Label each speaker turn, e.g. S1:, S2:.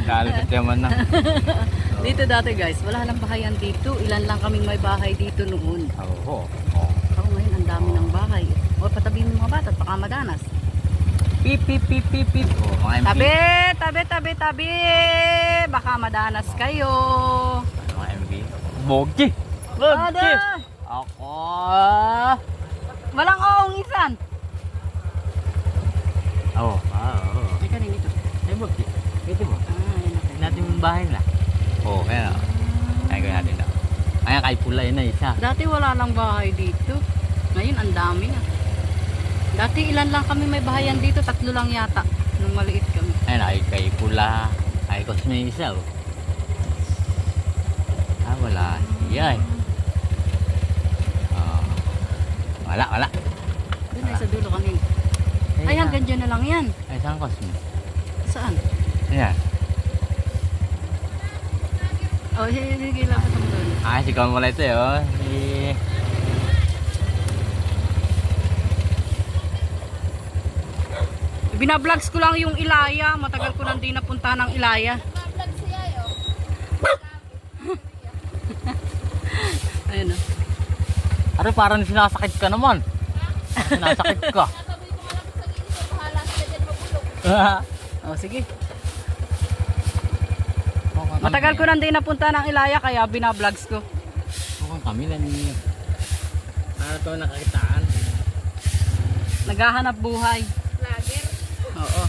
S1: Galit naman na.
S2: Dito dati guys, wala lang bahayan dito. Ilan lang kaming may bahay dito noon.
S1: Oo.
S2: Ako ngayon, ang dami ng bahay. O, patabihin mo mga bata at baka madanas.
S1: Pip, pip, pip, pip, pip. Oh, mga MP.
S2: Tabi. Baka madanas kayo.
S1: Mga MB. Bogi. Bogi.
S2: Ada.
S1: Ako.
S2: Walang oongisan.
S1: Oo. Oo.
S2: Ay, kanina ito.
S1: Ay, bogi. Ito mo.
S2: Ayun na.
S1: Tignan natin yung bahay na. Oo, kaya na. Kaya ko natin na. Kaya kay pulay na isa.
S2: Dati wala lang bahay dito. Ngayon, ang dami na. Dati ilan lang kami may bahayan dito. 3 lang yata. Nung maliit kami.
S1: Ayun, ay kay pula. Ay kosme isa. Oh. Ah, wala. Yan. Wala.
S2: Doon ay sa dulo kanina. Ay, hanggang dyan na lang yan.
S1: Ay, saan kosme?
S2: Saan?
S1: Ayan.
S2: Oh, sige, lapit mo doon.
S1: Ah, sigaw mo lang ito eh. Oh.
S2: Binablogs ko lang yung Ilaya. Matagal ko nang di napunta ng Ilaya. Ayun o.
S1: Ano, parang sinasakit ka naman. Sinasakit ka.
S2: Oh, sige. Matagal ko nang di napunta ng Ilaya kaya binablogs ko.
S1: Mukhang kami lang niya. Para ito nakakitaan.
S2: Naghahanap buhay.
S3: Vlogger.
S2: Oo.